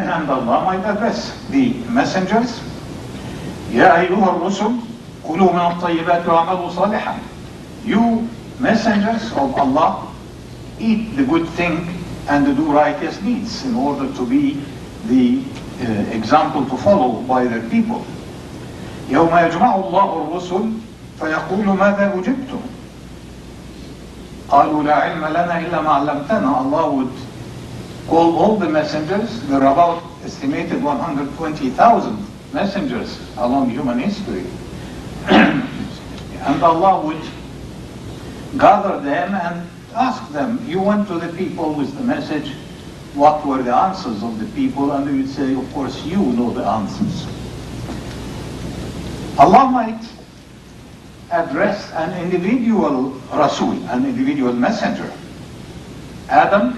And Allah might address the messengers, يا أيها الرسل كلوا من الطيبات وعملوا صالحا. You messengers of Allah, eat the good thing and do righteous deeds in order to be the example to follow by their people. يوم يجمع الله الرسل فيقول ماذا أجبتم؟ قالوا لا علم لنا إلا ما علمتنا. Allah would call all the messengers. There are about estimated 120,000 messengers along human history. And Allah would gather them and ask them, you went to the people with the message, what were the answers of the people? And they would say, of course, you know the answers. Allah might address an individual Rasul, an individual messenger. Adam,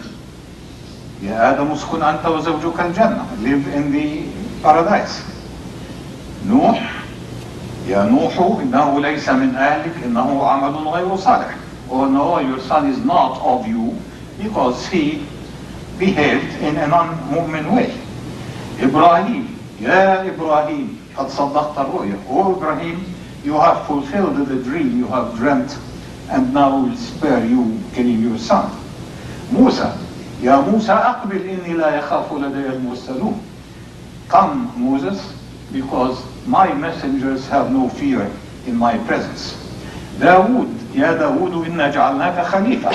يا آدم اسكن أنت وزوجك الجنة, live in the paradise. نوح, يا نوح إنه ليس من أهلك إنه عمل غير صالح. Oh no, your son is not of you because he behaved in a non-mu'min way. إبراهيم, يا إبراهيم قد صدقت الرؤيا. Oh Ibrahim, you have fulfilled the dream you have dreamt and now will spare you killing your son. موسى, يا موسى أقبل إني لا يخاف لدي المرسلون. Come Moses, because my messengers have no fear in my presence. داود, يا داود إنا جعلناك خليفة.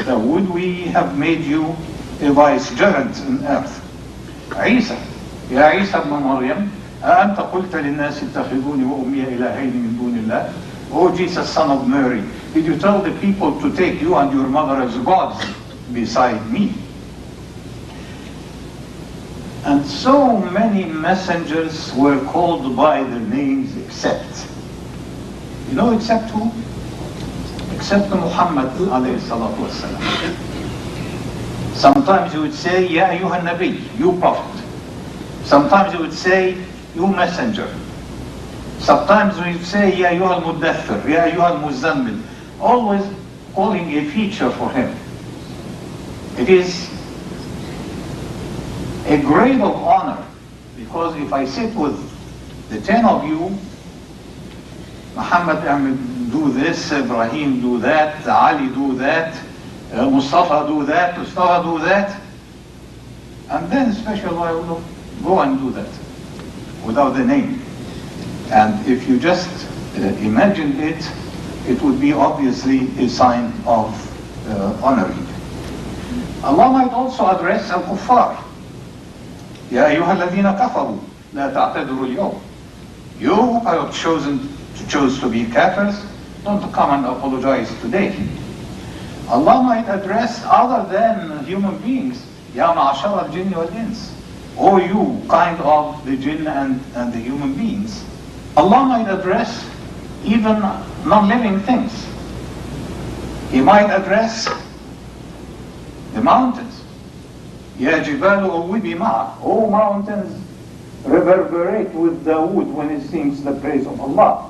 Dawood, we have made you a vicegerent in earth. عيسى, يا عيسى ابن مريم أأنت قلت للناس اتخذوني وأمي إلهين من دون الله. Oh Jesus, son of Mary, did you tell the people to take you and your mother as gods beside me? And so many messengers were called by their names except. You know except who? Except Muhammad alayhi salatu wasalam. Sometimes you would say, Ya ayyuhan nabi, you prophet. Sometimes you would say, you messenger. Sometimes we would say, Ya ayyuhal muddathir, Ya ayyuhal muzammil. Always calling a feature for him. It is a grade of honor, because if I sit with the 10 of you, Muhammad do this, Ibrahim do that, Ali do that, Mustafa do that, Mustafa do that, and then special I will go and do that without the name. And if you just imagine it, it would be obviously a sign of honoring. Allah might also address al-kuffar. يا أيها الذين كفروا لا تعتذروا اليوم. You are chose to be kafirs, don't come and apologize today. Allah might address other than human beings. يا معشر الجن والإنس. O you kind of the jinn and the human beings. Allah might address even non-living things. He might address the mountains. يا جبال أوبي معه. O mountains, reverberate with Dawood when it sings the praise of Allah.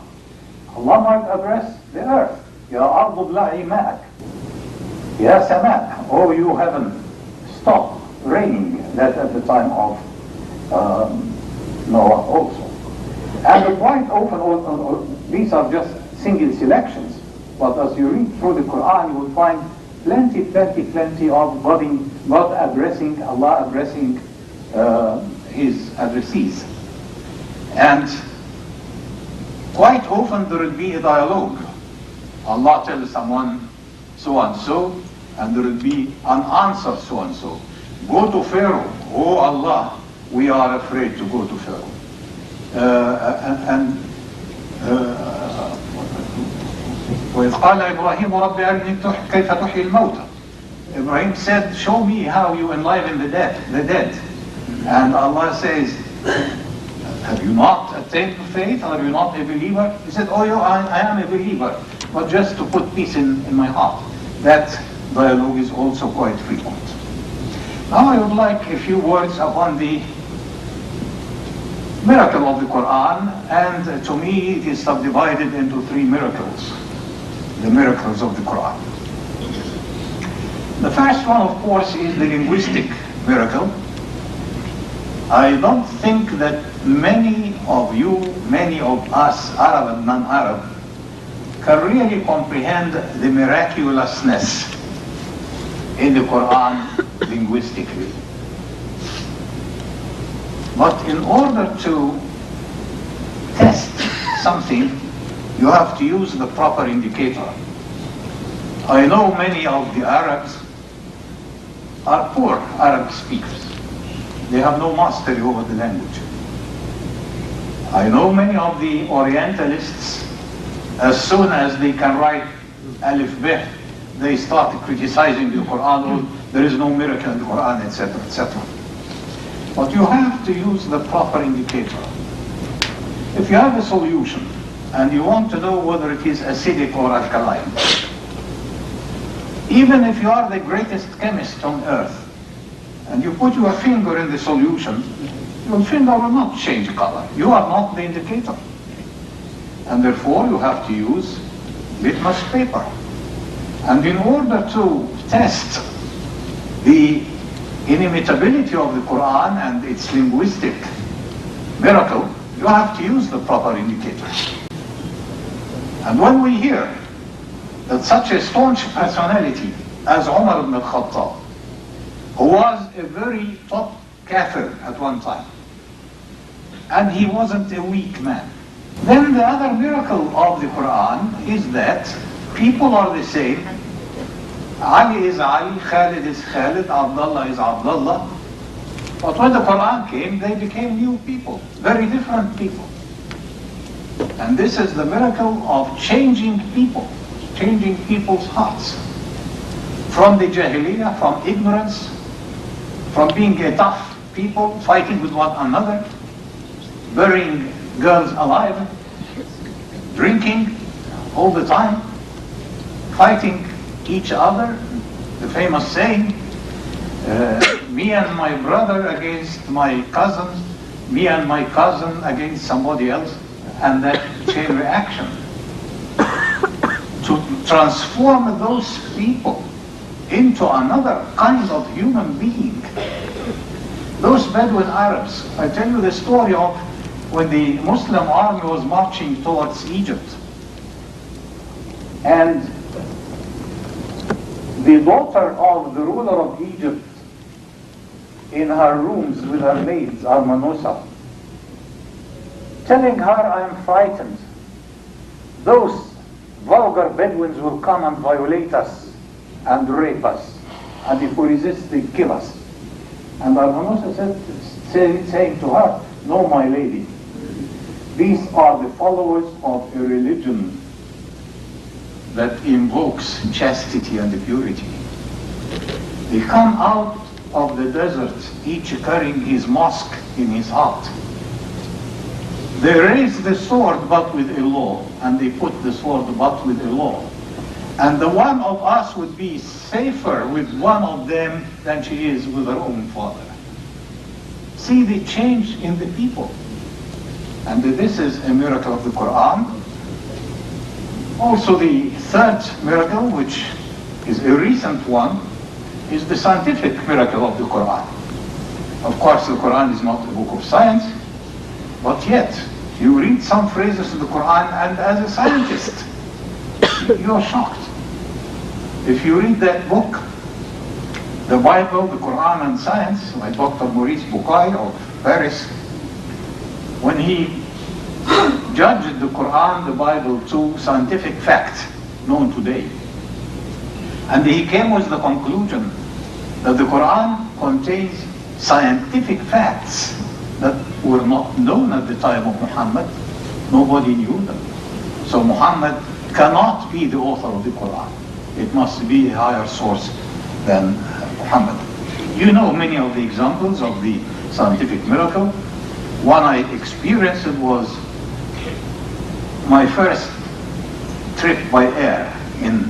Allah might address the earth. يا أرض ابلعي ماءك. يا سماء, O you heaven, stop raining. That at the time of Noah also. And quite often, these are just single selections, but as you read through the Quran, you will find plenty of God addressing, Allah addressing His addressees. And quite often there will be a dialogue. Allah tells someone so and so, and there will be an answer so and so. Go to Pharaoh. Oh Allah, we are afraid to go to Pharaoh. وإذ قال إبراهيم رب أرني كيف تحيي الموتى. Ibrahim said, show me how you enliven the dead. And Allah says, have you not attained faith? Are you not a believer? He said, oh yeah, I am a believer, but just to put peace in my heart. That dialogue is also quite frequent. Now I would like a few words upon the miracle of the Quran, and to me it is subdivided into three miracles. The miracles of the Quran. The first one, of course, is the linguistic miracle. I don't think that many of you, many of us, Arab and non-Arab, can really comprehend the miraculousness in the Quran linguistically. But in order to test something, you have to use the proper indicator. I know many of the Arabs are poor Arab speakers. They have no mastery over the language. I know many of the Orientalists, as soon as they can write Alif Beh, they start criticizing the Quran, oh, there is no miracle in the Quran, etc., etc. But you have to use the proper indicator. If you have a solution and you want to know whether it is acidic or alkaline, even if you are the greatest chemist on earth, and you put your finger in the solution, your finger will not change color. You are not the indicator. And therefore you have to use litmus paper. And in order to test the inimitability of the Quran and its linguistic miracle, you have to use the proper indicator. And when we hear that such a staunch personality as Umar ibn al-Khattab, who was a very top kafir at one time, and he wasn't a weak man, then the other miracle of the Quran is that people are the same. Ali is Ali, Khalid is Khalid, Abdullah is Abdullah. But when the Quran came, they became new people, very different people. And this is the miracle of changing people, changing people's hearts. From the Jahiliyyah, from ignorance, from being a tough people, fighting with one another, burying girls alive, drinking all the time, fighting each other, the famous saying, me and my brother against my cousin, me and my cousin against somebody else, and that chain reaction. To transform those people into another kind of human being. Those Bedouin Arabs, I tell you the story of when the Muslim army was marching towards Egypt. And the daughter of the ruler of Egypt, in her rooms with her maids, Armanusa, telling her, I am frightened. Those vulgar Bedouins will come and violate us and rape us. And if we resist, they kill us. And Armanusa saying to her, no, my lady, these are the followers of a religion that invokes chastity and purity. They come out of the desert, each carrying his mosque in his heart. They raise the sword but with a law, and they put the sword but with a law. And the one of us would be safer with one of them than she is with her own father. See the change in the people. And this is a miracle of the Quran. Also the third miracle, which is a recent one, is the scientific miracle of the Quran. Of course, the Quran is not a book of science, but yet you read some phrases in the Quran and as a scientist, you're shocked. If you read that book, the Bible, the Quran and Science, by Dr. Maurice Bucaille of Paris, when he judged the Quran, the Bible, to scientific fact known today. And he came with the conclusion that the Quran contains scientific facts that were not known at the time of Muhammad. Nobody knew them. So Muhammad cannot be the author of the Quran. It must be a higher source than Muhammad. You know many of the examples of the scientific miracle. One I experienced was my first trip by air in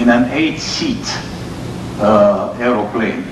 an 8-seat aeroplane.